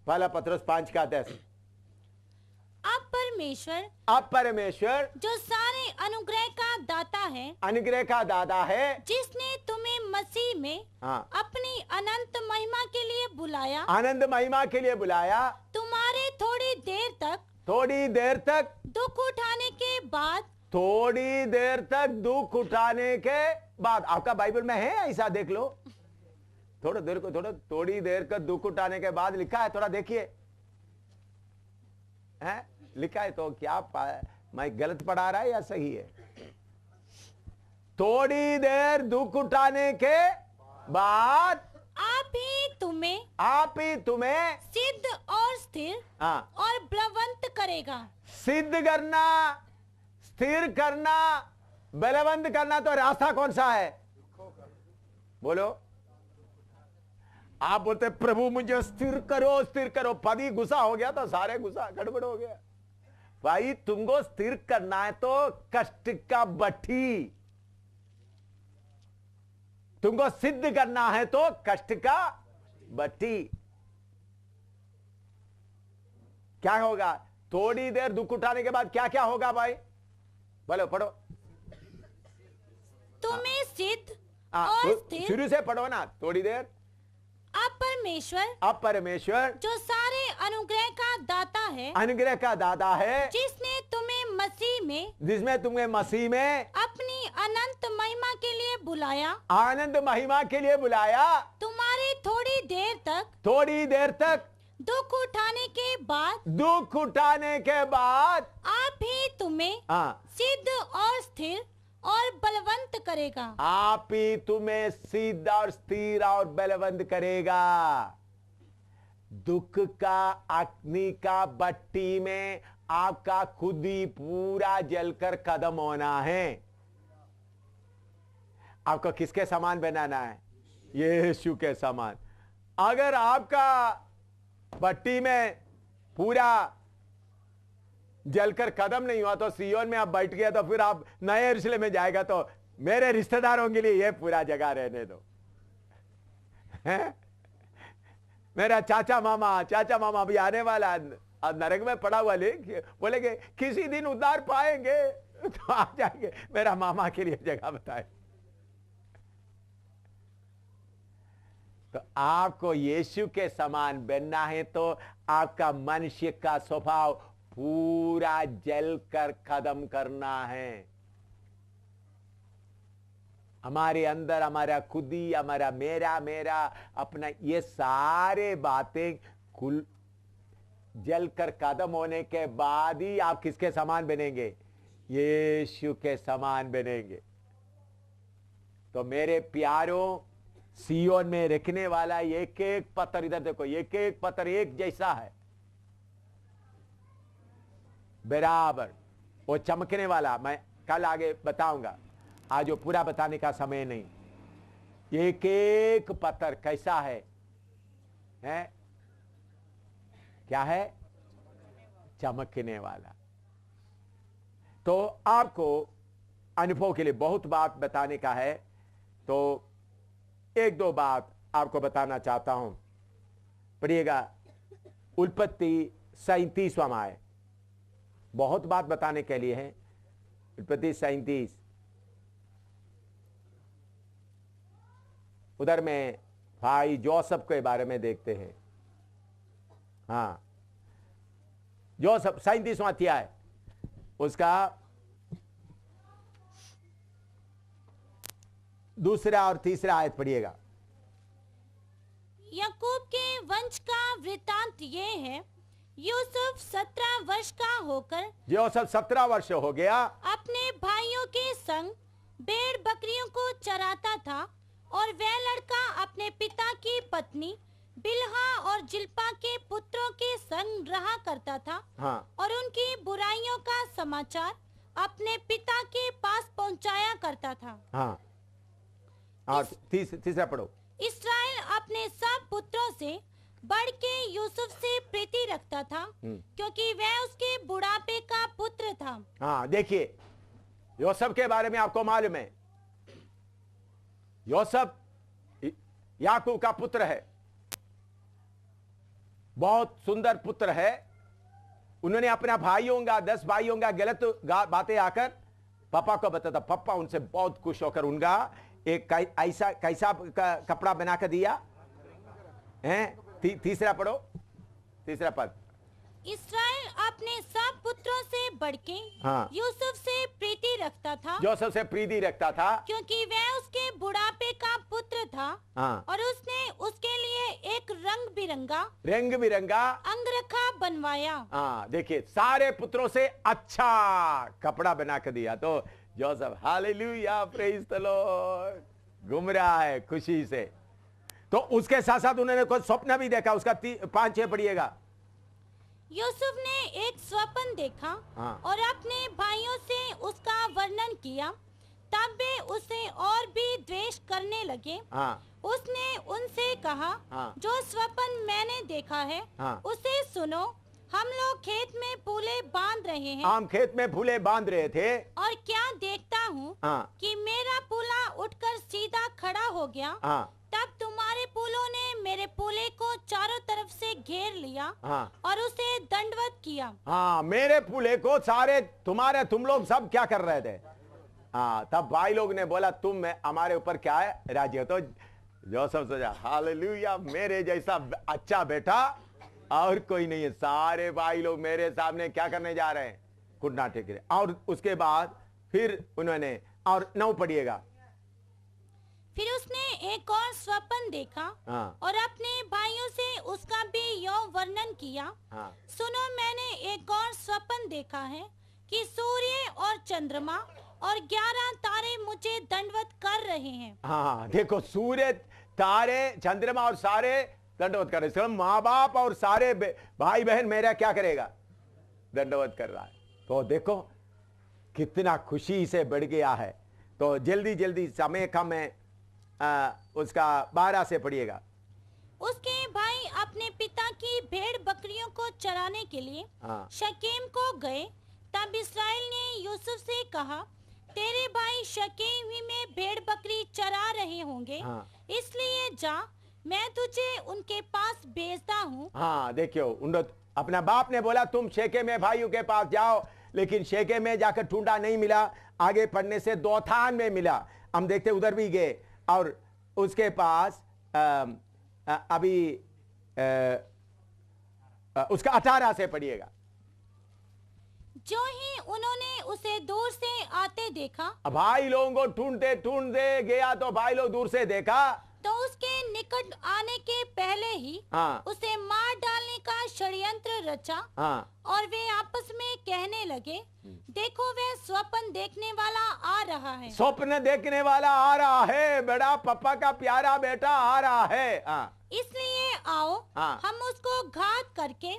पहला पतरस 5:10। अब परमेश्वर जो सारे अनुग्रह का दाता है, अनुग्रह का दाता है, जिसने तुम्हें मसीह में हाँ, अपनी अनंत महिमा के लिए बुलाया, आनंद महिमा के लिए बुलाया, तुम्हारे थोड़ी देर तक दुख उठाने के बाद, थोड़ी देर तक दुख उठाने के बाद। आपका बाइबल में है ऐसा? देख लो, थोड़ी देर का दुख उठाने के बाद लिखा है, थोड़ा देखिए। है लिखा है तो क्या मैं गलत पढ़ा रहा है या सही है? थोड़ी देर दुख उठाने के बाद आप ही तुम्हें सिद्ध और स्थिर और बलवंत करेगा। सिद्ध करना, स्थिर करना, बलवंत करना। तो रास्ता कौन सा है? बोलो। आप बोलते प्रभु मुझे स्थिर करो। पदी गुस्सा हो गया तो सारे गुस्सा गड़बड़ हो गया। भाई तुमको स्थिर करना है तो कष्ट का बट्टी, तुमको सिद्ध करना है तो कष्ट का बट्टी। क्या होगा? थोड़ी देर दुख उठाने के बाद क्या क्या होगा भाई? बोलो, पढ़ो। तुम्हें सिद्ध और स्थिर। शुरू से पढ़ो ना, थोड़ी देर। अब परमेश्वर जो सारे अनुग्रह का दाता है, जिसमें तुम्हें मसीह में अपनी अनंत महिमा के लिए बुलाया, आनंद महिमा के लिए बुलाया, तुम्हारे थोड़ी देर तक दुख उठाने के बाद आप ही तुम्हें सिद्ध और स्थिर और बलवंत करेगा। आप ही तुम्हें सिद्ध और स्थिर और बलवंत करेगा। दुख का अग्नि का भट्टी में आपका खुद ही पूरा जलकर खत्म होना है। आपको किसके समान बनाना है? यीशु के समान। अगर आपका भट्टी में पूरा जलकर कदम नहीं हुआ तो सियोन में आप बैठ गया तो फिर आप नए यरूशलेम में जाएगा तो मेरे रिश्तेदारों के लिए ये पूरा जगह रहने दो। मेरा चाचा मामा अभी आने वाला, नरक में पड़ा हुआ, बोलेंगे किसी दिन उद्धार पाएंगे तो आ जाएंगे, मेरा मामा के लिए जगह बताए। तो आपको यीशु के समान बनना है तो आपका मनुष्य का स्वभाव पूरा जलकर खत्म करना है। हमारे अंदर हमारा खुदी, हमारा मेरा अपना, ये सारे बातें कुल जलकर खत्म होने के बाद ही आप किसके समान बनेंगे? यीशु के समान बनेंगे। तो मेरे प्यारों, सियोन में रखने वाला एक एक पत्थर, इधर देखो, एक एक पत्थर एक जैसा है, बराबर वो चमकने वाला। मैं कल आगे बताऊंगा, आज वो पूरा बताने का समय नहीं। एक एक पत्थर कैसा है? क्या है? चमकने वाला। तो आपको अनुभव के लिए बहुत बात बताने का है, तो एक दो बात आपको बताना चाहता हूं। पढ़िएगा उत्पत्ति 37वां अध्याय, बहुत बात बताने के लिए है। उत्पत्ति 37, उधर में भाई जोसेफ के बारे में देखते हैं। हाँ, जोसेफ 37वां अध्याय, उसका दूसरा और तीसरा आयत पढ़िएगा। याकूब के वंश का वृतांत ये है, यूसुफ 17 वर्ष का होकर, जोसेफ 17 वर्ष हो गया, अपने भाइयों के संग भेड़ बकरियों को चराता था, और वह लड़का अपने पिता की पत्नी बिल्हा और जिल्पा के पुत्रों के संग रहा करता था। हाँ। और उनकी बुराइयों का समाचार अपने पिता के पास पहुंचाया करता था। हाँ। और तीसरा पढ़ो। इस्राएल अपने सब पुत्रों से बढ़ के यूसुफ से प्रीति रखता था, क्योंकि वह उसके बुढ़ापे का पुत्र था। हाँ, देखिए यूसुफ के बारे में आपको मालूम है, यूसुफ याकूब का पुत्र है। बहुत सुंदर पुत्र है। उन्होंने अपना भाइयों का 10 भाइयों का गलत बातें आकर पापा को बताता। पापा उनसे बहुत खुश होकर उनका एक ऐसा कैसा कपड़ा बनाकर दिया है। तीसरा पढ़ो, तीसरा पद। इस्राएल अपने सब पुत्रों से बढ़के हाँ। यूसुफ से प्रीति रखता था, जोसेफ से प्रीति रखता था, क्योंकि वह उसके बुढ़ापे का पुत्र था। हाँ। और उसने उसके लिए एक रंग बिरंगा अंगरखा बनवाया। हाँ, देखिए सारे पुत्रों से अच्छा कपड़ा बना कर दिया। तो Joseph, hallelujah, praise the Lord, घूम रहा है खुशी से। तो उसके साथ साथ उन्होंने कोई स्वप्न भी देखा। उसका 5-6 पढ़िएगा। यूसुफ ने एक स्वप्न देखा हाँ। और अपने भाइयों से उसका वर्णन किया। तब वे उसे और भी द्वेष करने लगे। हाँ। उसने उनसे कहा, हाँ। जो स्वप्न मैंने देखा है हाँ। उसे सुनो। हम लोग खेत में फूले बांध रहे हैं हम खेत में फूले बांध रहे थे और क्या देखता हूँ हाँ। कि मेरा पूला उठकर सीधा खड़ा हो गया। हाँ। तब तुम्हारे पुलों ने मेरे पुले को चारों तरफ से घेर लिया हाँ। और उसे दंडवत किया। हाँ, मेरे पुले को सारे तुम लोग सब क्या कर रहे थे। हाँ, तब भाई लोग ने बोला तुम हमारे ऊपर क्या है, राजी हो। तो जोसेफ सोचा, हालेलुया, मेरे जैसा अच्छा बेटा और कोई नहीं है। सारे भाई लोग मेरे सामने क्या करने जा रहे हैं, घुटना टेक रहे। और उसके बाद फिर उन्होंने, और 9 पढ़िएगा। फिर उसने एक और स्वप्न देखा हाँ। और अपने भाइयों से उसका भी यों वर्णन किया। हाँ। सुनो, मैंने एक और स्वप्न देखा है कि सूर्य और चंद्रमा और 11 तारे मुझे दंडवत कर रहे हैं। हाँ, देखो सूर्य, तारे, चंद्रमा और सारे दंडवत कर रहे हैं। माँ बाप और सारे भाई बहन मेरा क्या करेगा, दंडवत कर रहा है। तो देखो कितना खुशी से बढ़ गया है। तो जल्दी जल्दी, समय कम है, उसका 12 से पढ़िएगा। उसके भाई अपने पिता की भेड़ बकरियों को चराने के लिए हाँ। शकेम को गए। तब इस्राएल ने यूसुफ से कहा, तेरे भाई शकेम ही में भेड़ बकरी चरा रहे होंगे। हाँ। इसलिए जा, मैं तुझे उनके पास भेजता हूँ। हाँ, देखियो, अपना बाप ने बोला तुम शेके में भाइयों के पास जाओ, लेकिन शेके में जाकर ढूंढा, नहीं मिला। आगे पढ़ने से दोथान में मिला। हम देखते उधर भी गए और उसके पास अभी उसका 18 से पढ़िएगा। जो ही उन्होंने उसे दूर से आते देखा, भाई लोगों को ढूंढते ढूंढते गया तो भाई लोग दूर से देखा तो उसके निकट आने के पहले ही हाँ। उसे मार डालने का षड्यंत्र रचा। हाँ। और वे आपस में कहने लगे, देखो वह स्वप्न देखने वाला आ रहा है। स्वप्न देखने वाला आ रहा है, बड़ा पापा का प्यारा बेटा आ रहा है। हाँ। इसलिए आओ, हाँ। हम उसको घात करके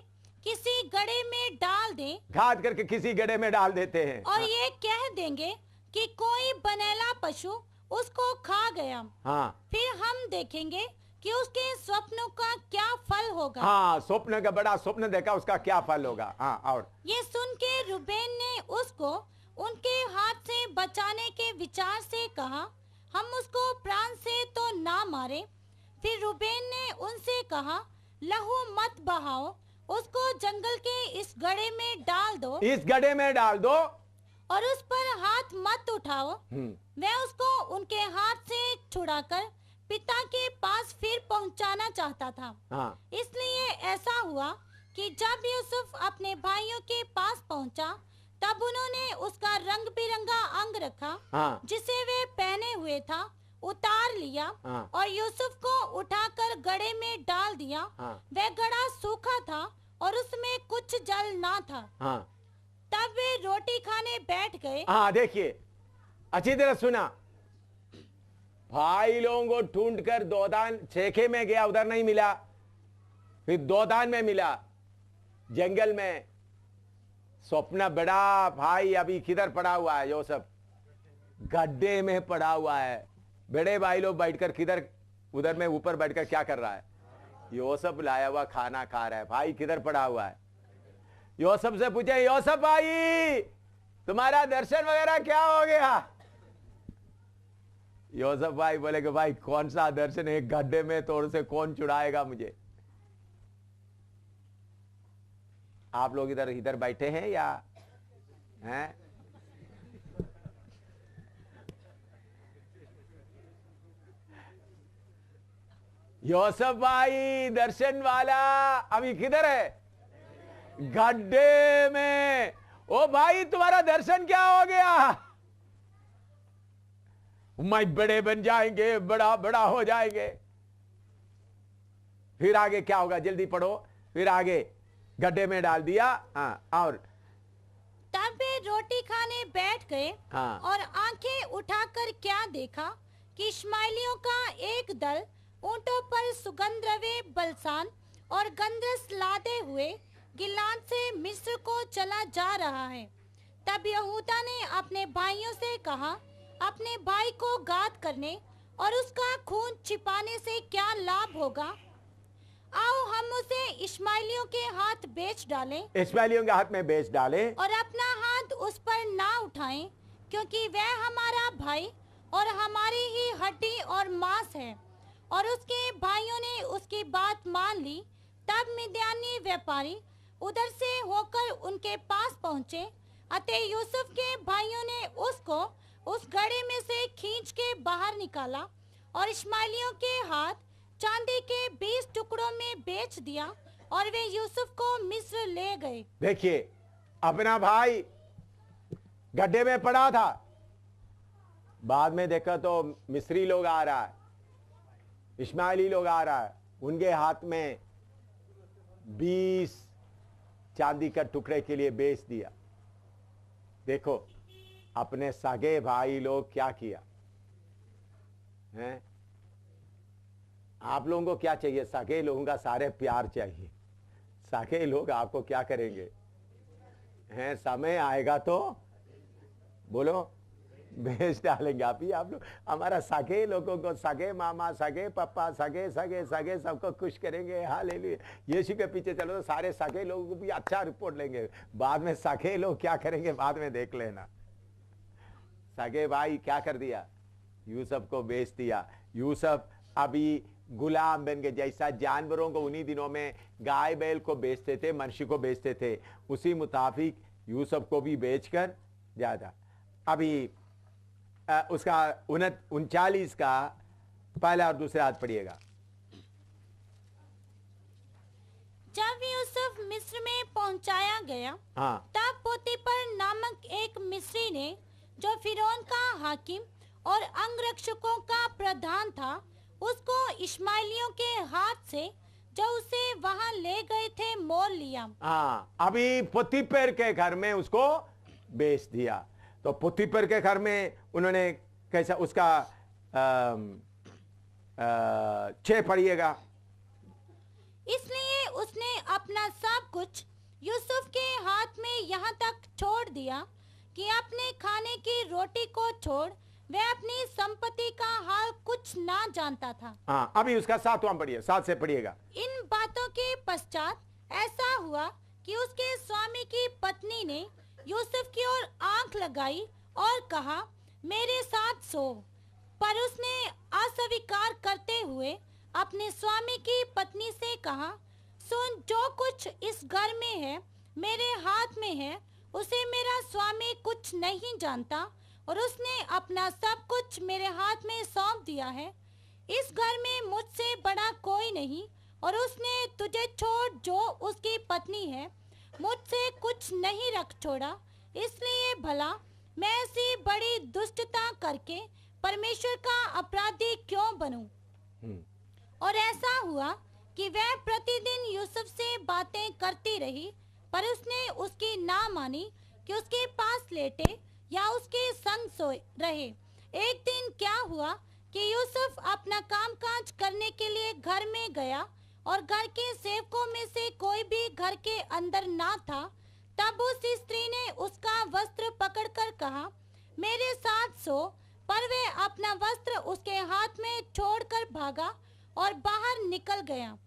किसी गड्ढे में डाल दें। घात करके किसी गड्ढे में डाल देते हैं। और ये कह देंगे कि कोई बनेला पशु उसको खा गया। हाँ। फिर हम देखेंगे कि उसके स्वप्नों का क्या फल होगा। हाँ, स्वप्न का बड़ा स्वप्न देखा, उसका क्या फल होगा। हाँ। और ये सुन के रूबेन ने उसको उनके हाथ से बचाने के विचार से कहा, हम उसको प्राण से तो ना मारे। फिर रूबेन ने उनसे कहा, लहू मत बहाओ, उसको जंगल के इस गड्ढे में डाल दो। इस गड्ढे में डाल दो और उस पर हाथ मत उठाओ। वह उसको उनके हाथ से छुड़ाकर पिता के पास फिर पहुंचाना चाहता था। हाँ। इसलिए ऐसा हुआ कि जब यूसुफ अपने भाइयों के पास पहुंचा, तब उन्होंने उसका रंग बिरंगा अंग रखा हाँ। जिसे वे पहने हुए था उतार लिया। हाँ। और यूसुफ को उठाकर गड्ढे में डाल दिया। हाँ। वह गड्ढा सूखा था और उसमें कुछ जल ना था। हाँ। तब वे रोटी खाने बैठ गए। हाँ, देखिए अच्छी तरह सुना। भाई लोगों को ढूंढकर दोदान शेखे में गया, उधर नहीं मिला। फिर दोदान में मिला, जंगल में। स्वप्न बड़ा भाई अभी किधर पड़ा हुआ है, यूसुफ गड्ढे में पड़ा हुआ है। बड़े भाई लोग बैठकर किधर, उधर में ऊपर बैठकर क्या कर रहा है, यूसुफ लाया हुआ खाना खा रहा है। भाई किधर पड़ा हुआ है। यूसुफ से पूछे, यूसुफ भाई तुम्हारा दर्शन वगैरह क्या हो गया। यूसुफ भाई बोले कि भाई कौन सा दर्शन है, गड्ढे में तोड़ से कौन छुड़ाएगा मुझे। आप लोग इधर इधर बैठे हैं या हैं? यूसुफ भाई दर्शन वाला अभी किधर है? गड्ढे में। ओ भाई तुम्हारा दर्शन क्या हो गया? मैं बड़े बन जाएंगे, बड़ा बड़ा हो जाएंगे। फिर आगे क्या होगा? जल्दी पढ़ो। फिर आगे गड्ढे में डाल दिया। हाँ, और तब वे रोटी खाने बैठ गए। हाँ। और आंखें उठाकर क्या देखा कि इश्माएलियों का एक दल ऊंटों पर सुगंध द्रव्य बलसान और गंधरस लादे हुए गिलाद से मिस्र को चला जा रहा है। तब यहूदा ने अपने भाइयों से कहा, अपने भाई को घात करने और उसका खून छिपाने से क्या लाभ होगा? आओ हम उसे इश्माएलियों के हाथ बेच डालें। इश्माएलियों के हाथ में बेच डालें और अपना हाथ उस पर ना उठाएं, क्योंकि वह हमारा भाई और हमारी ही हड्डी और मांस है। और उसके भाइयों ने उसकी बात मान ली। तब मिद्यानी व्यापारी उधर से होकर उनके पास पहुंचे। अतः यूसुफ के भाइयों ने उसको उस गड्ढे में से खींच के बाहर निकाला और इश्माएलियों के हाथ चांदी के 20 टुकड़ों में बेच दिया और वे यूसुफ को मिस्र ले गए। देखिए, अपना भाई गड्ढे में पड़ा था, बाद में देखा तो मिस्री लोग आ रहा है, इश्माएली लोग आ रहा है, उनके हाथ में 20 चांदी का टुकड़े के लिए बेच दिया। देखो अपने सगे भाई लोग क्या किया हैं? आप लोगों को क्या चाहिए? सगे लोगों का सारे प्यार चाहिए। सगे लोग आपको क्या करेंगे हैं? समय आएगा तो बोलो बेच डालेंगे। आप लोग हमारा सगे लोगों को, सगे मामा, सगे पापा, सगे सगे सगे सबको खुश करेंगे। हालेलुया। यीशु के पीछे चलो तो सारे सगे लोगों को भी अच्छा रिपोर्ट लेंगे। बाद में सगे लोग क्या करेंगे बाद में देख लेना। सगे भाई क्या कर दिया? यूसुफ को बेच दिया। यूसुफ अभी गुलाम बन गए। जैसा जानवरों को उन्हीं दिनों में गाय बैल को बेचते थे, मनुष्य को बेचते थे, उसी मुताबिक यूसुफ को भी बेचकर ज्यादा। अभी उसका 39 का पहला और दूसरा हाथ पढ़िएगा। जब यूसुफ मिस्र में पहुंचाया गया, हाँ। तब पोतीपर नामक एक मिस्री ने, जो फिरौन का हाकिम और अंगरक्षकों का प्रधान था, उसको इश्माएलियों के हाथ से जो उसे वहां ले गए थे मोल लिया। हाँ, अभी पोतीपर के घर में उसको बेच दिया। तो पोतीपर के घर में उन्होंने कैसा उसका 6 पढ़िएगा। इसलिए उसने अपना सब कुछ यूसुफ के हाथ में यहाँ तक छोड़ दिया कि अपने खाने की रोटी को छोड़ वह अपनी संपत्ति का हाल कुछ ना जानता था। हाँ, अभी उसका 7वां पढ़िए, 7 से पढ़िएगा। इन बातों के पश्चात ऐसा हुआ कि उसके स्वामी की पत्नी ने यूसुफ की ओर आंख लगाई और कहा, मेरे साथ सो। पर उसने अस्वीकार करते हुए अपने स्वामी की पत्नी से कहा, सुन, जो कुछ इस घर में है मेरे हाथ में है, उसे मेरा स्वामी कुछ नहीं जानता और उसने अपना सब कुछ मेरे हाथ में सौंप दिया है। इस घर में मुझसे बड़ा कोई नहीं और उसने तुझे छोड़ जो उसकी पत्नी है मुझसे कुछ नहीं रख छोड़ा। इसलिए भला मैं ऐसी बड़ी दुष्टता करके परमेश्वर का अपराधी क्यों बनूं? और ऐसा हुआ कि वह प्रतिदिन यूसुफ से बातें करती रही, पर उसने उसकी ना मानी कि उसके पास लेटे या उसके संग सोए रहे। एक दिन क्या हुआ कि यूसुफ अपना कामकाज करने के लिए घर में गया और घर के सेवकों में से कोई भी घर के अंदर ना था। तब उस स्त्री ने उसका वस्त्र पकड़कर कहा, मेरे साथ सो। पर वह अपना वस्त्र उसके हाथ में छोड़कर भागा और बाहर निकल गया।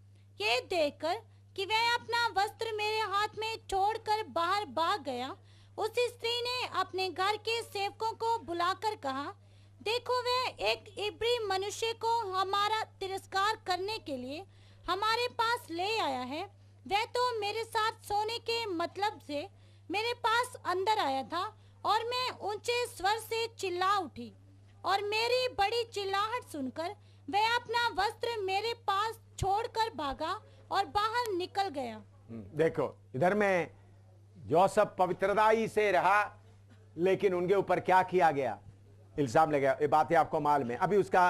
ये देखकर कि वह अपना वस्त्र मेरे हाथ में छोड़कर बाहर भाग गया, उस स्त्री ने अपने घर के सेवकों को बुलाकर कहा, देखो, वह एक इब्री मनुष्य को हमारा तिरस्कार करने के लिए हमारे पास ले आया है। वह तो मेरे साथ सोने के मतलब से मेरे पास अंदर आया था और मैं ऊंचे स्वर से चिल्ला उठी और मेरी बड़ी चिल्लाहट सुनकर वह अपना वस्त्र मेरे पास छोड़कर भागा और बाहर निकल गया। देखो इधर में जोसेफ पवित्रताई से रहा, लेकिन उनके ऊपर क्या किया गया, इल्जाम लगा। ये बातें आपको मालूम है। अभी उसका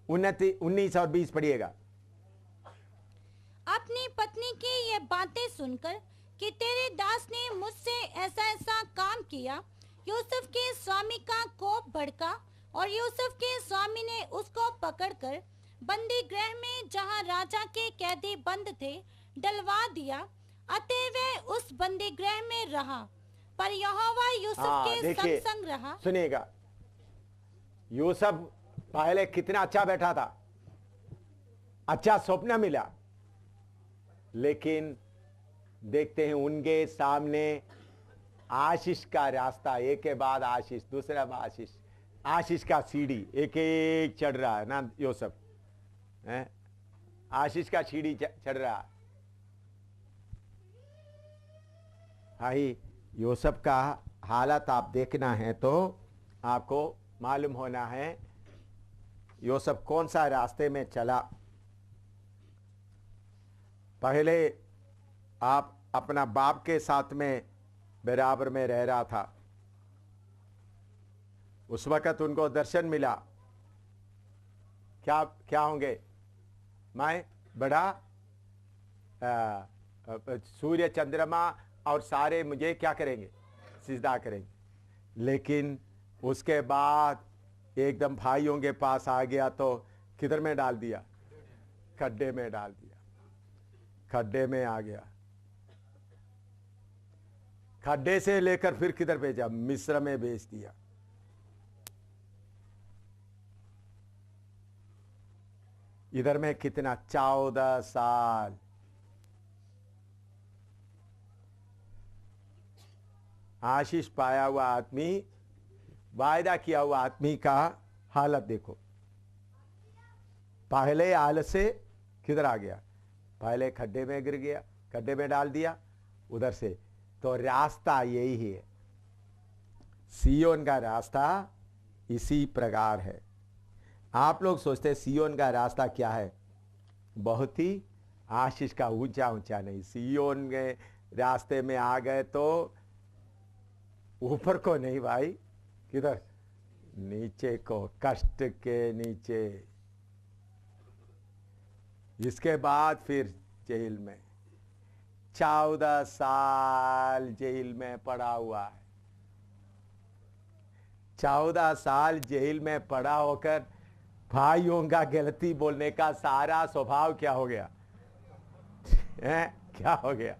19 और 20 पढ़िएगा। अपनी पत्नी की ये बातें सुनकर कि तेरे दास ने मुझसे ऐसा ऐसा काम किया, यूसुफ के स्वामी का कोप भड़का और यूसुफ के स्वामी ने उसको पकड़कर बंदी गृह में जहाँ राजा के कैदी बंद थे डलवा दिया। अतः वह उस बंदी गृह में रहा, पर यहोवा यूसुफ के संग संग रहा। सुनिएगा, यूसुफ पहले कितना अच्छा बैठा था, अच्छा स्वप्न मिला, लेकिन देखते हैं उनके सामने आशीष का रास्ता, एक के बाद आशीष, दूसरा आशीष, आशीष का सीढ़ी एक एक चढ़ रहा है ना यूसुफ, आशीष का सीढ़ी चढ़ रहा है। भाई यूसुफ का हालत आप देखना है तो आपको मालूम होना है यूसुफ कौन सा रास्ते में चला। पहले आप अपना बाप के साथ में बराबर में रह रहा था, उस वक्त उनको दर्शन मिला, क्या क्या होंगे, मैं बड़ा सूर्य चंद्रमा और सारे मुझे क्या करेंगे, सिजदा करेंगे। लेकिन उसके बाद एकदम भाइयों के पास आ गया तो किधर में डाल दिया, खड्डे में डाल दिया, खड्डे में आ गया, खड्डे से लेकर फिर किधर भेजा, मिस्र में भेज दिया। इधर में कितना 14 साल आशीष पाया हुआ आदमी, वायदा किया हुआ आदमी का हालत देखो। पहले आलस से किधर आ गया, पहले खड्डे में गिर गया, खड्डे में डाल दिया, उधर से तो रास्ता यही है, सियोन का रास्ता इसी प्रकार है। आप लोग सोचते हैं सियोन का रास्ता क्या है, बहुत ही आशीष का, ऊंचा ऊंचा नहीं। सियोन के रास्ते में आ गए तो ऊपर को नहीं भाई, किधर, नीचे को, कष्ट के नीचे। इसके बाद फिर जेल में, 14 साल जेल में पड़ा हुआ है। 14 साल जेल में पड़ा होकर भाइयों का गलती बोलने का सारा स्वभाव क्या हो गया क्या हो गया।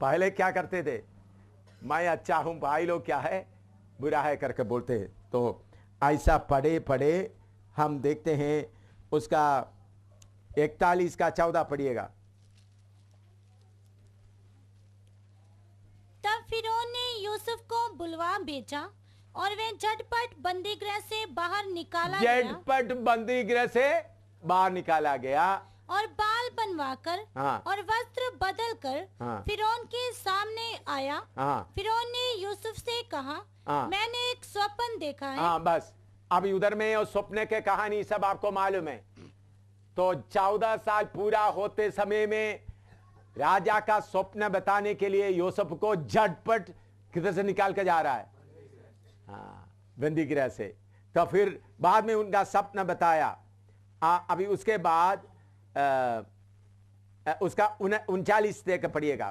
पहले क्या करते थे, मैं अच्छा हूं, भाई लोग क्या है, बुरा है करके बोलते हैं। तो ऐसा पढ़े पढ़े हम देखते हैं उसका 41 का 14 पढ़िएगा। तब फिरौन ने यूसुफ को बुलवा भेजा और वे झटपट बंदी गृह से बाहर निकाला गया, झटपट बंदी गृह से बाहर निकाला गया और बाल बनवाकर और वस्त्र बदलकर फिरौन के सामने आया। फिरौन ने यूसुफ से कहा, मैंने एक स्वप्न देखा है। बस अभी उधर में और स्वप्न के कहानी सब आपको मालूम है। तो 14 साल पूरा होते समय में राजा का स्वप्न बताने के लिए यूसुफ को झटपट किधर से निकाल के जा रहा है, बंदी गृह से। तो फिर बाद में उनका सपना बताया। अभी उसके बाद उसका 39 तक पढ़िएगा।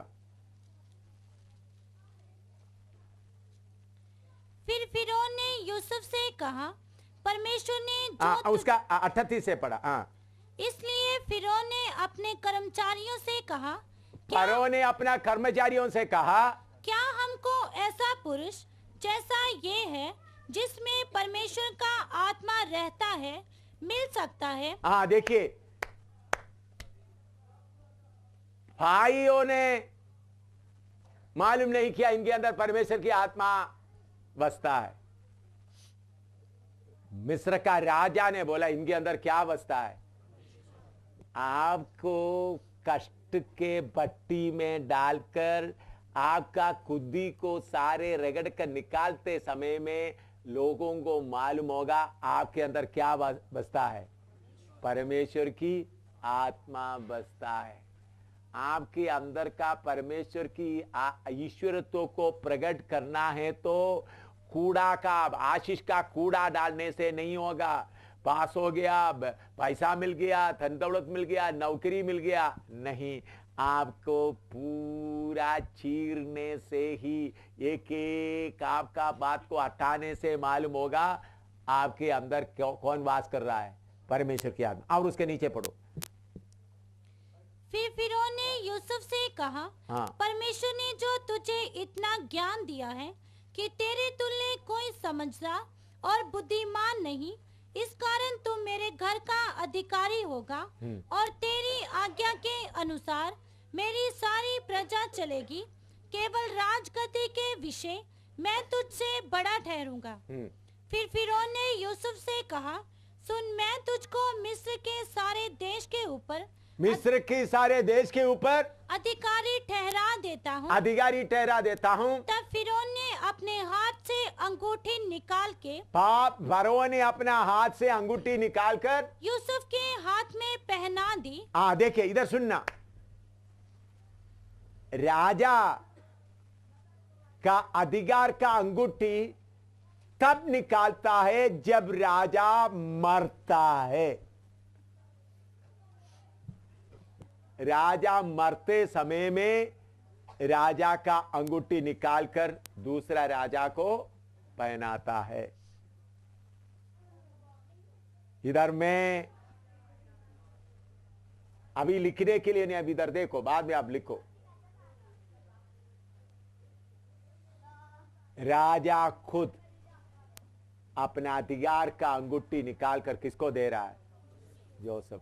फिर फिरौन ने यूसुफ से कहा, परमेश्वर ने उसका 38 से पढ़ा। इसलिए फिरौन ने अपने कर्मचारियों से कहा, फरो ने अपना कर्मचारियों से कहा, क्या हमको ऐसा पुरुष जैसा ये है जिसमें परमेश्वर का आत्मा रहता है मिल सकता है? देखिए भाइयों ने मालूम नहीं किया इनके अंदर परमेश्वर की आत्मा बसता है। मिस्र का राजा ने बोला इनके अंदर क्या बसता है, आपको कष्ट कष्ट के भट्टी में डालकर आपका खुदी को सारे रगड़ कर निकालते समय में लोगों को मालूम होगा आपके अंदर क्या बसता है, परमेश्वर की आत्मा बसता है। आपके अंदर का परमेश्वर की ईश्वरत्व को प्रकट करना है तो कूड़ा का, आशीष का कूड़ा डालने से नहीं होगा। पास हो गया, पैसा मिल गया, धन दौलत मिल गया, नौकरी मिल गया, नहीं, आपको पूरा चीरने से ही, एक एक आपका बात को हटाने से मालूम होगा आपके अंदर कौन वास कर रहा है, परमेश्वर की आत्मा। और उसके नीचे पढ़ो। फिर फिरौन ने यूसुफ से कहा, हाँ। परमेश्वर ने जो तुझे इतना ज्ञान दिया है कि तेरे तुल्य कोई समझदार और बुद्धिमान नहीं, इस कारण तू मेरे घर का अधिकारी होगा और तेरी आज्ञा के अनुसार मेरी सारी प्रजा चलेगी। केवल राजगद्दी के विषय मैं तुझसे बड़ा ठहरूंगा। फिर फिरौन ने यूसुफ से कहा, सुन, मैं तुझको मिस्र के सारे देश के ऊपर अधिकारी ठहरा देता हूँ। तब फिरौन ने अपने हाथ से अंगूठी निकालकर यूसुफ के हाथ में पहना दी। देखिए इधर सुनना, राजा का अधिकार का अंगूठी तब निकालता है जब राजा मरता है। राजा मरते समय में राजा का अंगूठी निकालकर दूसरा राजा को पहनाता है। इधर में अभी लिखने के लिए नहीं, अभी इधर देखो, बाद में आप लिखो। राजा खुद अपना अधिकार का अंगूठी निकालकर किसको दे रहा है? जोसेफ को।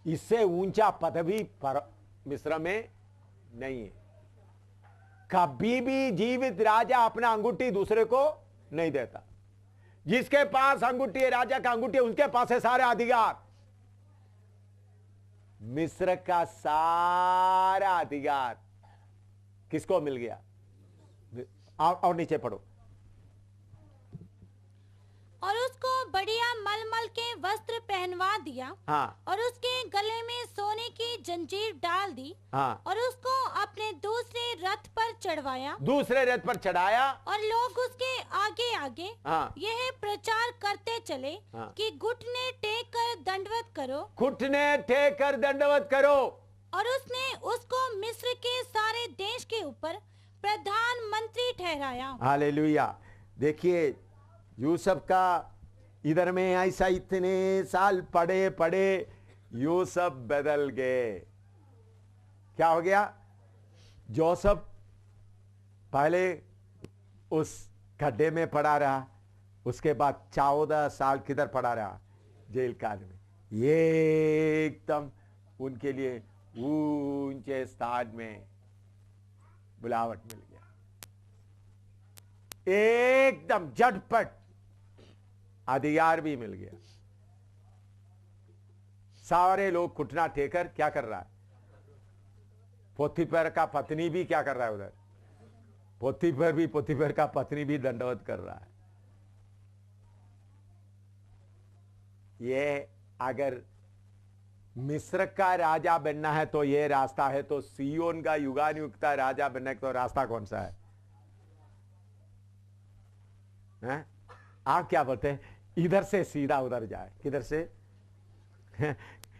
इससे ऊंचा पदवी पर मिस्र में नहीं है। कभी भी जीवित राजा अपना अंगूठी दूसरे को नहीं देता। जिसके पास अंगूठी है, राजा का अंगूठी है, उसके पास है सारे अधिकार। मिस्र का सारा अधिकार किसको मिल गया? और नीचे पढ़ो। और उसको बढ़िया मलमल के वस्त्र पहनवा दिया। हाँ। और उसके गले में सोने की जंजीर डाल दी। हाँ। और उसको अपने दूसरे रथ पर चढ़ाया। और लोग उसके आगे आगे हाँ। यह प्रचार करते चले कि घुटने टेक कर दंडवत करो। और उसने उसको मिस्र के सारे देश के ऊपर प्रधानमंत्री ठहराया। हालेलुया। देखिए यूसुफ का इधर में ऐसा इतने साल पढ़े यूसुफ बदल गए। क्या हो गया? जोसेफ पहले उस गड्ढे में पड़ा रहा, उसके बाद 14 साल किधर पड़ा रहा? जेल काल में। ये एकदम उनके लिए ऊंचे स्थान में बुलावट मिल गया, एकदम झटपट अधिकार भी मिल गया। सारे लोग घुटना टेकर क्या कर रहा है? पोतीफर का पत्नी भी क्या कर रहा है? उधर पोतीफर का पत्नी भी दंडवत कर रहा है। ये अगर मिस्र का राजा बनना है तो ये रास्ता है, तो सियोन का युगानुयुग का राजा बनने का तो रास्ता कौन सा है? आप क्या बोलते हैं? इधर से सीधा उधर जाए। किधर से?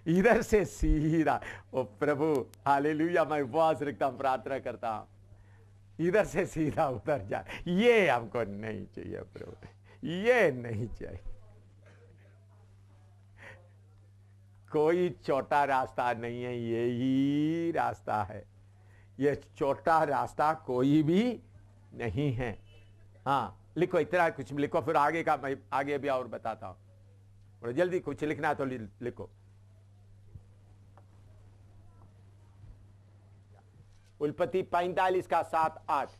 इधर से सीधा। ओ प्रभु हालेलुया, मैं उपवास रखता हूं, प्रार्थना करता हूं, इधर से सीधा उधर जाए। ये हमको नहीं चाहिए प्रभु, ये नहीं चाहिए। कोई छोटा रास्ता नहीं है, यही रास्ता है। ये छोटा रास्ता कोई भी नहीं है। हाँ लिखो, इतना कुछ लिखो, फिर आगे का मैं आगे भी और बताता हूं। और जल्दी कुछ लिखना है तो लिखो। उल्पत्ति 45 का 7-8।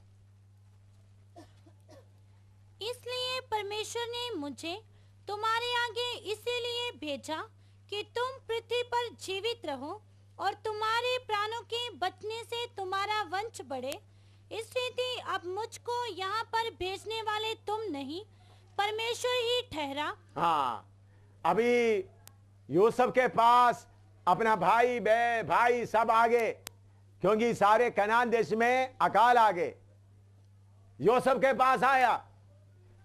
इसलिए परमेश्वर ने मुझे तुम्हारे आगे इसीलिए भेजा कि तुम पृथ्वी पर जीवित रहो और तुम्हारे प्राणों के बचने से तुम्हारा वंश बढ़े। इस रीति अब मुझको यहाँ पर भेजने वाले तुम नहीं, परमेश्वर ही ठहरा। हाँ, अभी यूसुफ के पास अपना भाई सब आ गए, क्योंकि सारे कनान देश में अकाल आ गए। यूसुफ के पास आया,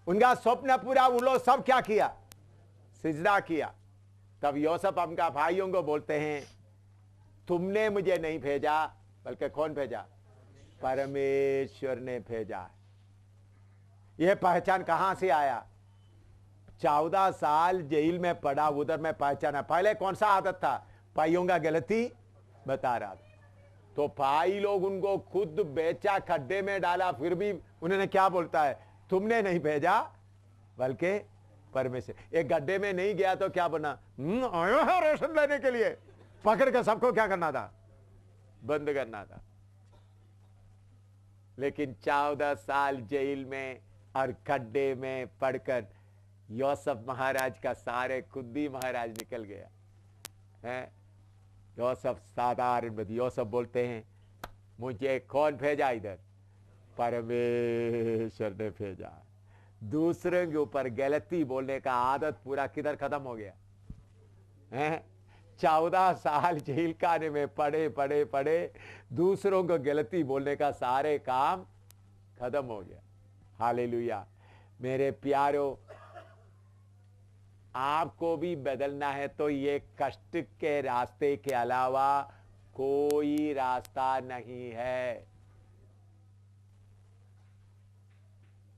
उनका स्वप्न पूरा, उन लोग सब क्या किया? सिजदा किया। तब यूसुफ अपना भाइयों को बोलते हैं, तुमने मुझे नहीं भेजा, बल्कि कौन भेजा? परमेश्वर ने भेजा। यह पहचान कहां से आया? 14 साल जेल में पड़ा, उधर में पहचाना। पहले कौन सा आदत था? भाइयों का गलती बता रहा था, तो भाई लोग उनको खुद बेचा, खड्डे में डाला, फिर भी उन्होंने क्या बोलता है? तुमने नहीं भेजा बल्कि परमेश्वर। एक गड्ढे में नहीं गया तो क्या बना? आया है रेशन लेने के लिए, पकड़ कर सबको क्या करना था? बंद करना था। लेकिन 14 साल जेल में और खड्डे में पड़कर यूसुफ महाराज का सारे खुद ही महाराज निकल गया है। यूसुफ साधारण, यूसुफ बोलते हैं, मुझे कौन भेजा इधर? परमेश्वर ने भेजा। दूसरे के ऊपर गलती बोलने का आदत पूरा किधर खत्म हो गया है? 14 साल जेल खाने में पड़े दूसरों को गलती बोलने का सारे काम खत्म हो गया। हालेलुया। मेरे प्यारों, आपको भी बदलना है तो ये कष्ट के रास्ते के अलावा कोई रास्ता नहीं है।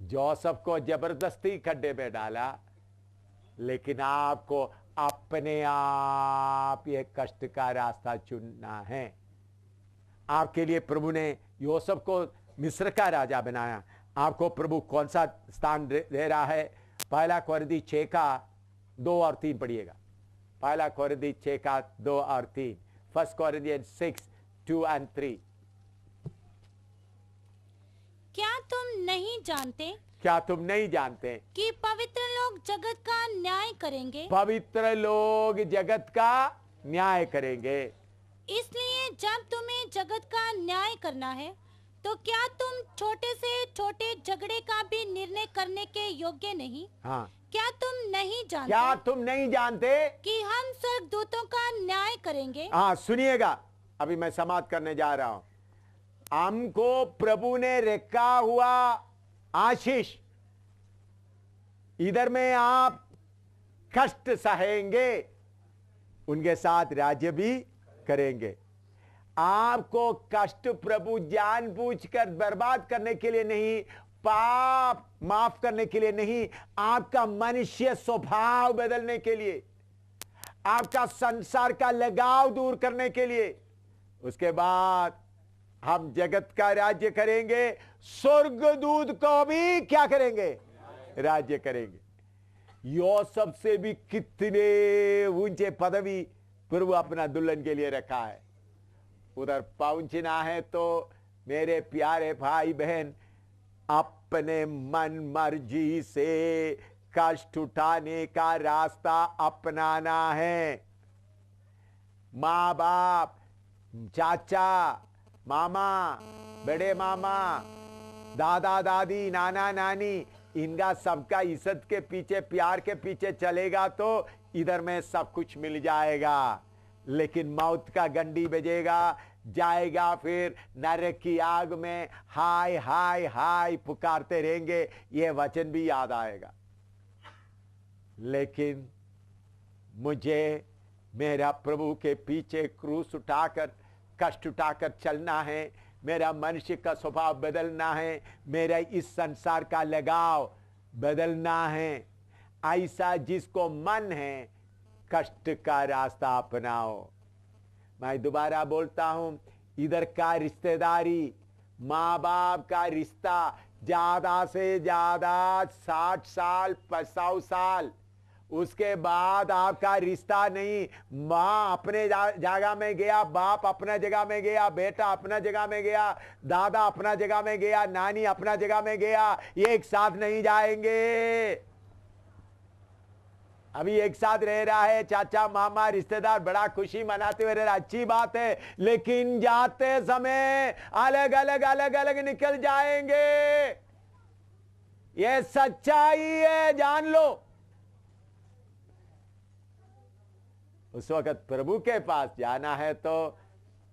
जोसेफ को जबरदस्ती खड्डे में डाला, लेकिन आपको अपने आप ये कष्ट का रास्ता चुनना है। आपके लिए प्रभु ने यूसुफ को मिस्र का राजा बनाया। आपको प्रभु कौन सा स्थान दे रहा है? पहला कोरिन्थी 6 का 2 और 3 पढ़िएगा। पहला कोरिन्थी 6 का 2 और 3। 1 Corinthians 6, 2 and 3। क्या तुम नहीं जानते कि पवित्र लोग जगत का न्याय करेंगे? पवित्र लोग जगत का न्याय करेंगे। इसलिए जब तुम्हें जगत का न्याय करना है, तो क्या तुम छोटे से छोटे झगड़े का भी निर्णय करने के योग्य नहीं? हाँ। क्या तुम नहीं जानते कि हम स्वर्गदूतों का न्याय करेंगे? हाँ, सुनिएगा, अभी मैं समाप्त करने जा रहा हूं। हमको प्रभु ने रखा हुआ आशीष, इधर में आप कष्ट सहेंगे, उनके साथ राज्य भी करेंगे। आपको कष्ट प्रभु जानबूझकर बर्बाद करने के लिए नहीं, पाप माफ करने के लिए नहीं, आपका मनुष्य स्वभाव बदलने के लिए, आपका संसार का लगाव दूर करने के लिए। उसके बाद हम जगत का राज्य करेंगे, स्वर्गदूत को भी क्या करेंगे? राज्य करेंगे। यूसुफ से भी कितने ऊंचे पदवी प्रभु अपना दुल्हन के लिए रखा है। उधर पहुंचना है तो मेरे प्यारे भाई बहन, अपने मन मर्जी से कष्ट उठाने का रास्ता अपनाना है। माँ बाप, चाचा, मामा, बड़े मामा, दादा दादी, नाना नानी, इनका सबका इज्जत के पीछे, प्यार के पीछे चलेगा तो इधर में सब कुछ मिल जाएगा। लेकिन मौत का घंटी बजेगा, जाएगा फिर नरक की आग में हाय हाय हाय पुकारते रहेंगे। ये वचन भी याद आएगा। लेकिन मुझे मेरा प्रभु के पीछे क्रूस उठाकर, कष्ट उठाकर चलना है। मेरा मनुष्य का स्वभाव बदलना है, मेरा इस संसार का लगाव बदलना है। ऐसा जिसको मन है, कष्ट का रास्ता अपनाओ। मैं दोबारा बोलता हूं, इधर का रिश्तेदारी, माँ बाप का रिश्ता ज्यादा से ज्यादा 60 साल 50 साल, उसके बाद आपका रिश्ता नहीं। माँ अपने जगह में गया, बाप अपना जगह में गया, बेटा अपना जगह में गया, दादा अपना जगह में गया, नानी अपना जगह में गया, ये एक साथ नहीं जाएंगे। अभी एक साथ रह रहा है, चाचा मामा रिश्तेदार बड़ा खुशी मनाते हुए रह रहा, अच्छी बात है, लेकिन जाते समय अलग अलग अलग अलग निकल जाएंगे। ये सच्चाई है, जान लो। उस वक्त प्रभु के पास जाना है तो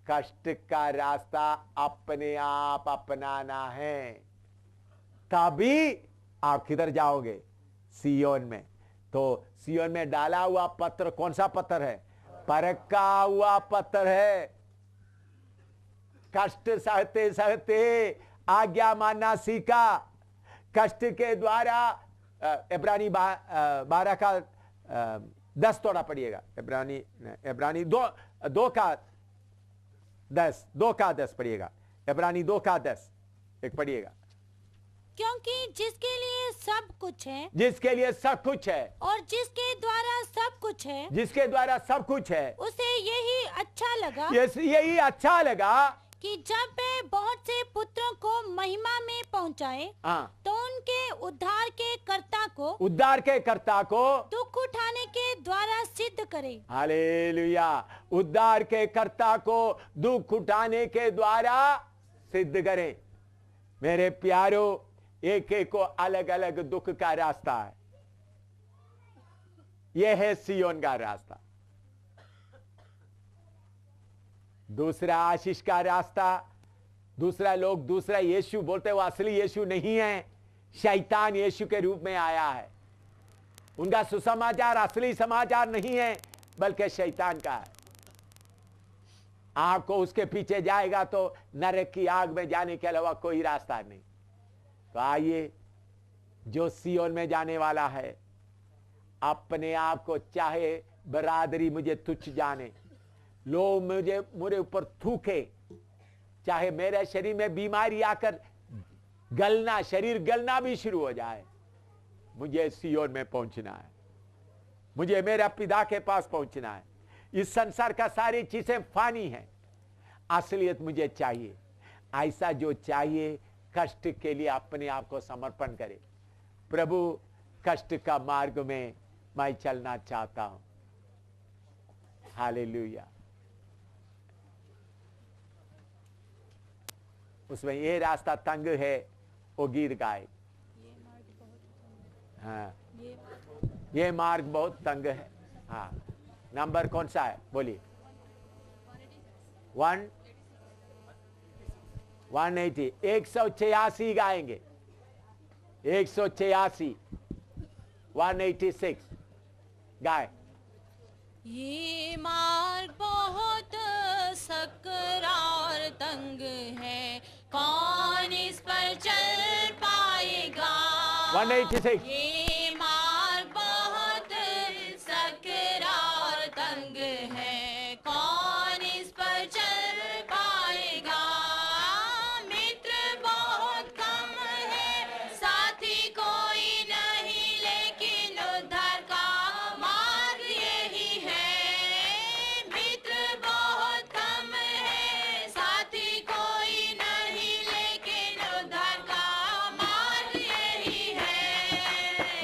कष्ट का रास्ता अपने आप अपनाना है, तभी आप किधर जाओगे? सियोन में। तो सियोन में डाला हुआ पत्थर कौन सा पत्थर है? परखा हुआ पत्थर है। कष्ट सहते सहते आज्ञा मानना सीखा, कष्ट के द्वारा। इब्रानी 12 का 10 थोड़ा पढ़िएगा। इब्रानी 2 का 10 पढ़िएगा। इब्रानी 2 का 10 एक पढ़िएगा। क्योंकि जिसके लिए सब कुछ है, जिसके लिए सब कुछ है और जिसके द्वारा सब कुछ है, जिसके द्वारा सब कुछ है, उसे यही अच्छा लगा यही अच्छा लगा कि जब वे बहुत से पुत्रों को महिमा में पहुंचाए, तो उनके उद्धार के कर्ता को दुख उठाने के द्वारा सिद्ध करे। हालेलुया। उद्धार के कर्ता को दुख उठाने के द्वारा सिद्ध करे। मेरे प्यारो, एक एक को अलग अलग दुख का रास्ता है। यह है सियोन का रास्ता। दूसरा आशीष का रास्ता। दूसरा लोग दूसरा यीशु बोलते, वो असली यीशु नहीं है, शैतान यीशु के रूप में आया है। उनका सुसमाचार असली समाचार नहीं है, बल्कि शैतान का है। आपको उसके पीछे जाएगा तो नरक की आग में जाने के अलावा कोई रास्ता नहीं। तो आइए, जो सियोन में जाने वाला है, अपने आप को, चाहे बरादरी मुझे तुच्छ जाने, लोग मेरे ऊपर थूके, चाहे मेरे शरीर में बीमारी आकर गलना, शरीर गलना भी शुरू हो जाए, मुझे सियोन में पहुंचना है। मुझे मेरा पिता के पास पहुंचना है। इस संसार का सारी चीजें फानी है, असलियत मुझे चाहिए। ऐसा जो चाहिए, कष्ट के लिए अपने आप को समर्पण करे। प्रभु, कष्ट का मार्ग में मैं चलना चाहता हूं। हालेलुया। उसमें ये रास्ता तंग है, वो गीत गाए। हाँ, ये मार्ग बहुत तंग है। हाँ, नंबर कौन सा है बोलिए? 180, 186 गाएंगे। 186, 186 गाए। ये मार्ग बहुत सकरा और तंग है, कौन इस पर चल पाएगा? 186। ये मार्ग बहुत सकरा और तंग है, कौन इस पर चल पाएगा? मित्र बहुत कम है, साथी कोई नहीं, लेकिन उद्धार का मार्ग यही है। मित्र बहुत कम है, साथी कोई नहीं, लेकिन उद्धार का मार्ग यही है।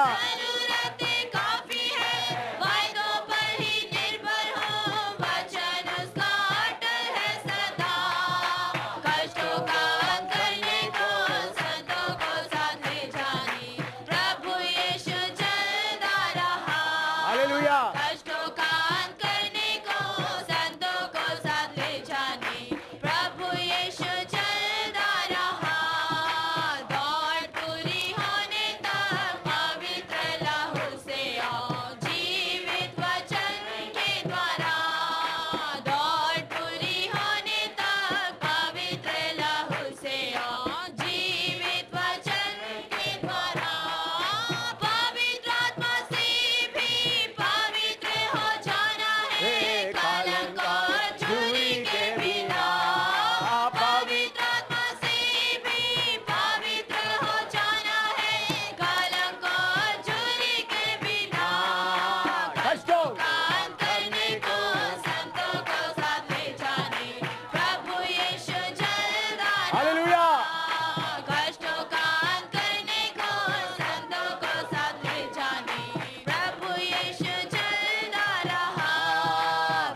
जरूरतें काफी है, वायदों पर ही निर्भर हो, वचन उसका अटल है सदा। कष्टों का अंत करने को संतों को साथ ले जाने, प्रभु यीशु चलता रहा। हालेलुया। कष्टों का अंत करने को संतों को साथ ले जाने, प्रभु यीशु चलता रहा। दौड़ पूरी होने तक पवित्र लहू से आओ, जीवित वचन के द्वारा। दौड़ पूरी होने तक पवित्र लहू से आओ, जीवित वचन के द्वारा। पवित्र आत्मा से भी पवित्र हो जाना है, कलंक और झूरी के बिना। पवित्र आत्मा से भी पवित्र हो जाना है, कलंक और झूरी के बिना। कष्टों का अंत करने को संतों को साथ ले जाने, प्रभु यीशु चलता रहा। हालेलुया। कष्टों का अंत करने को संतों को साथ ले जाने, प्रभु यीशु चलता रहा।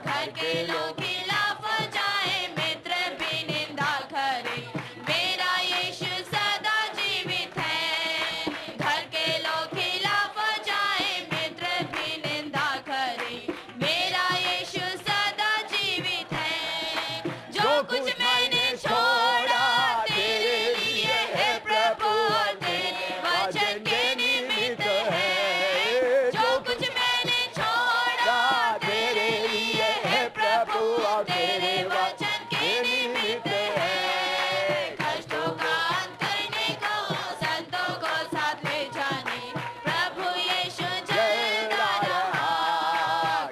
घर के लोग खिलाफ जाए, मित्र भी निंदा करे, मेरा यीशु सदा जीवित है। घर के लोग खिलाफ जाए, मित्र भी निंदा करे, मेरा यीशु सदा जीवित है। जो कुछ मैंने छोड़ा तेरे लिए है प्रभु, और तेरे वचन के निमित्त है। जो कुछ मैंने छोड़ा तेरे लिए है प्रभु, और तेरे वचन के निमित्त है। कष्टों का अंत करने को संतों को साथ ले जाने, प्रभु यीशु चलता रहा।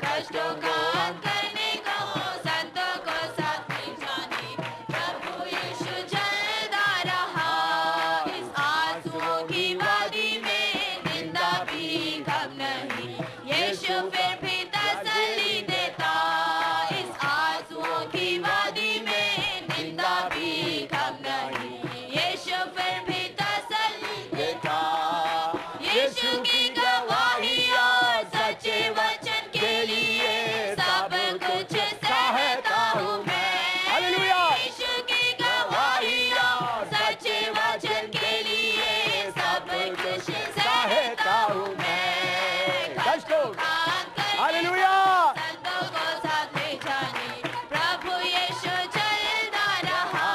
कष्टों का अंत करने को संतों को साथ ले जाने, प्रभु यीशु चलता रहा। इस आंसुओं की वादी में निंदा भी कम नहीं, यीशु फिर भी तसल्ली देता। इस आंसुओं की वादी में निंदा भी कम नहीं, यीशु फिर भी तसल्ली देता। यीशु की गवाही और सच्चे वचन के लिए सब कुछ सहता हूँ मैं। हालेलुया। यीशु की गवाही और सच्चे वचन के लिए सब कुछ सहता हूँ मैं। कष्टों का अंत करने हालेलुया। संतों को साथ ले जाने, प्रभु यीशु चलता रहा।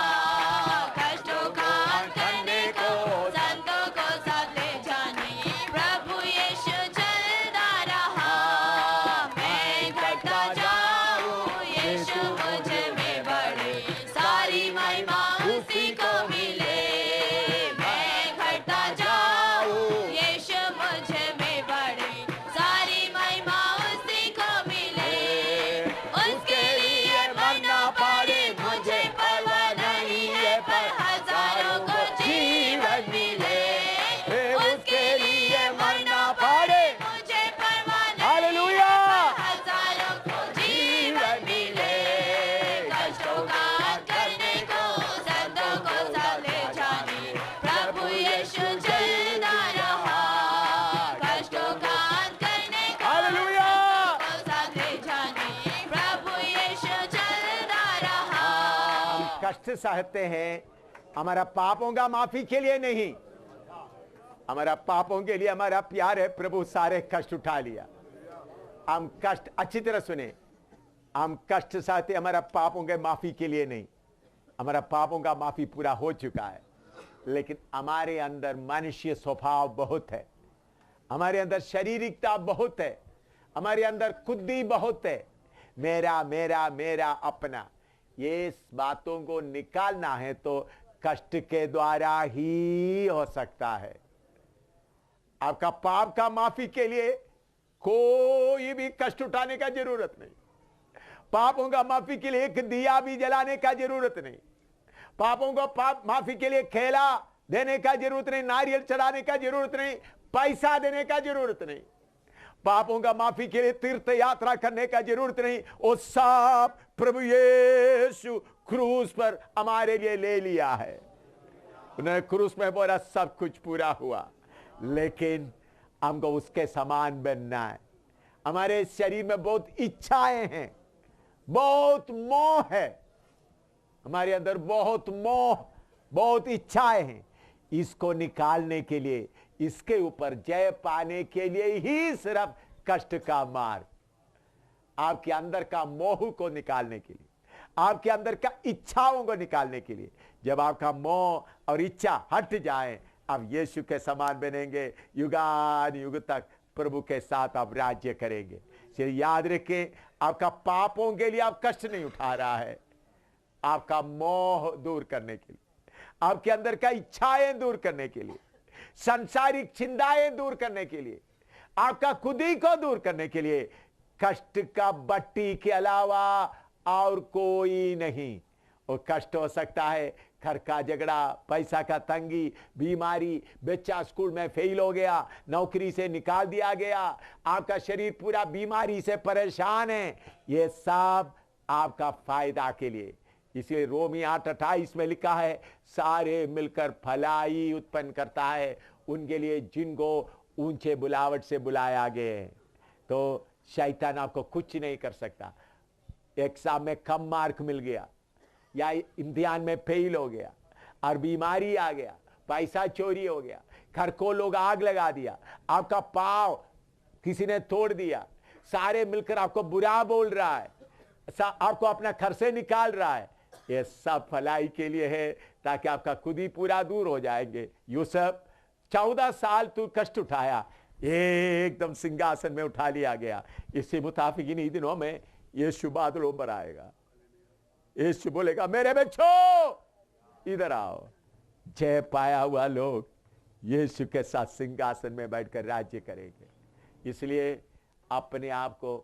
कष्टों का अंत करने को संतों को साथ ले जाने, प्रभु यीशु चलता रहा। मैं घटता जाऊं, यीशु मुझ में बढ़े, सारी महिमा उसी को मिले। मैं घटता जाऊं, यीशु मुझ में बढ़े, सारी महिमा उसी को मिले। उसके लिए मरना पड़े मुझे परवाह नहीं है, पर हजारों को जीवन मिले। उसके लिए मरना पड़े मुझे परवाह नहीं, हालेलुया। हजारों को जीवन मिले। कष्टों का अंत करने को संतों को साथ ले जाने, प्रभु यीशु चलता रहा। कष्टों का अंत करने को हालेलुया। को साथ ले जाने, प्रभु यीशु चलता रहा। हम कष्ट सहते हैं हमारा पापों का माफी के लिए नहीं, हमारा पापों के लिए हमारा प्यार है। प्रभु सारे कष्ट उठा लिया। हम कष्ट अच्छी तरह सुने, हम कष्ट सहते हमारा पापों के माफी के लिए नहीं, हमारा पापों का माफी पूरा हो चुका है। लेकिन हमारे अंदर मनुष्य स्वभाव बहुत है, हमारे अंदर शारीरिकता बहुत है, हमारे अंदर खुदी बहुत है। मेरा मेरा मेरा अपना, ये बातों को निकालना है तो कष्ट के द्वारा ही हो सकता है। आपका पाप का माफी के लिए कोई भी कष्ट उठाने का जरूरत नहीं, पापों का माफी के लिए एक दिया भी जलाने का जरूरत नहीं, पापों को पाप माफी के लिए खेला देने का जरूरत नहीं, नारियल चढ़ाने का जरूरत नहीं, पैसा देने का जरूरत नहीं, पापों का माफी के लिए तीर्थ यात्रा करने का जरूरत नहीं। वो सब प्रभु यीशु क्रूस पर हमारे लिए ले लिया है। उन्होंने क्रूस में बोला सब कुछ पूरा हुआ। लेकिन हमको उसके समान बनना है। हमारे शरीर में बहुत इच्छाएं हैं, बहुत मोह है, हमारे अंदर बहुत मोह, बहुत इच्छाएं हैं। इसको निकालने के लिए, इसके ऊपर जय पाने के लिए ही सिर्फ कष्ट का मार्ग, आपके अंदर का मोह को निकालने के लिए, आपके अंदर का इच्छाओं को निकालने के लिए। जब आपका मोह और इच्छा हट जाए, आप यीशु के समान बनेंगे, युगान युग तक प्रभु के साथ आप राज्य करेंगे। इसलिए याद रखें, आपका पापों के लिए आप कष्ट नहीं उठा रहा है, आपका मोह दूर करने के लिए, आपके अंदर का इच्छाएं दूर करने के लिए, सांसारिक चिंताएं दूर करने के लिए, आपका खुदी को दूर करने के लिए। कष्ट का बट्टी के अलावा और कोई नहीं। और कष्ट हो सकता है घर का झगड़ा, पैसा का तंगी, बीमारी, बच्चा स्कूल में फेल हो गया, नौकरी से निकाल दिया गया, आपका शरीर पूरा बीमारी से परेशान है, ये सब आपका फायदा के लिए। इसलिए रोमी 8:28 में लिखा है, सारे मिलकर भलाई उत्पन्न करता है उनके लिए जिनको ऊंचे बुलावट से बुलाया गया है। तो शैतान आपको कुछ नहीं कर सकता। एग्जाम में कम मार्क मिल गया या इम्तिहान में फेल हो गया और बीमारी आ गया, पैसा चोरी हो गया, घर को लोग आग लगा दिया, आपका पाव किसी ने तोड़ दिया, सारे मिलकर आपको बुरा बोल रहा है, आपको अपना घर से निकाल रहा है, ये सब भलाई के लिए है, ताकि आपका खुद ही पूरा दूर हो जाएंगे। यूसुफ 14 साल तू कष्ट उठाया, एकदम सिंहासन में उठा लिया गया। इसी मुताबिक इन्हीं दिनों में यीशु बादलों पर आएगा। यीशु बोलेगा, मेरे बच्चों इधर आओ। जय पाया हुआ लोग यीशु के साथ सिंहासन में बैठकर राज्य करेंगे। इसलिए अपने आप को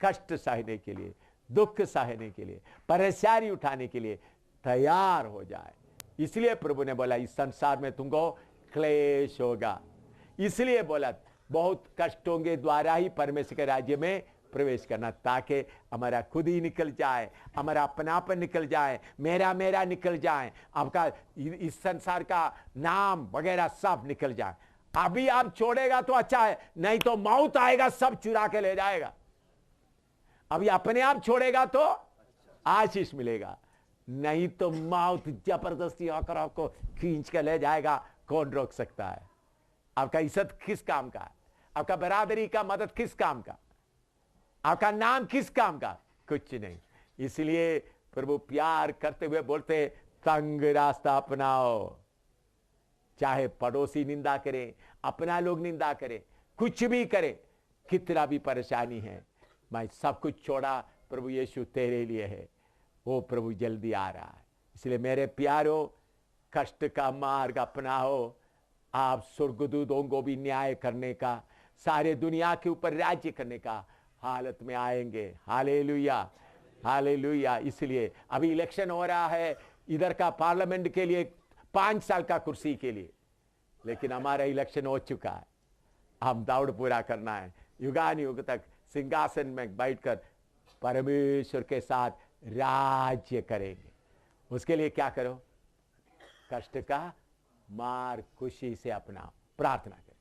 कष्ट सहने के लिए, दुख सहने के लिए, परेशानी उठाने के लिए तैयार हो जाए। इसलिए प्रभु ने बोला, इस संसार में तुमको क्लेश होगा। इसलिए बोला, बहुत कष्टों के द्वारा ही परमेश्वर के राज्य में प्रवेश करना, ताकि हमारा खुद ही निकल जाए, हमारा अपनापन निकल जाए, मेरा मेरा निकल जाए, आपका इस संसार का नाम वगैरह सब निकल जाए। अभी आप छोड़ेगा तो अच्छा है, नहीं तो मौत आएगा, सब चुरा के ले जाएगा। अभी अपने आप छोड़ेगा तो आशीष मिलेगा, नहीं तो मौत जबरदस्ती आकर आपको खींच के ले जाएगा। कौन रोक सकता है? आपका इज्जत किस काम का है? आपका बराबरी का मदद किस काम का? आपका नाम किस काम का? कुछ नहीं। इसलिए प्रभु प्यार करते हुए बोलते, तंग रास्ता अपनाओ। चाहे पड़ोसी निंदा करें, अपना लोग निंदा करें, कुछ भी करें, कितना भी परेशानी है, मैं सब कुछ छोड़ा, प्रभु यीशु तेरे लिए है, वो प्रभु जल्दी आ रहा है। इसलिए मेरे प्यारो, कष्ट का मार्ग अपनाओ। आप स्वर्गदूतों को भी न्याय करने का, सारे दुनिया के ऊपर राज्य करने का हालत में आएंगे। Hallelujah, hallelujah. इसलिए अभी इलेक्शन हो रहा है इधर का पार्लियामेंट के लिए, 5 साल का कुर्सी के लिए, लेकिन हमारा इलेक्शन हो चुका है। हम दौड़ पूरा करना है, युगान युग तक सिंहासन में बैठकर परमेश्वर के साथ राज्य करेंगे। उसके लिए क्या करो? कष्ट का मार्ग खुशी से अपनाओ, प्रार्थना करो।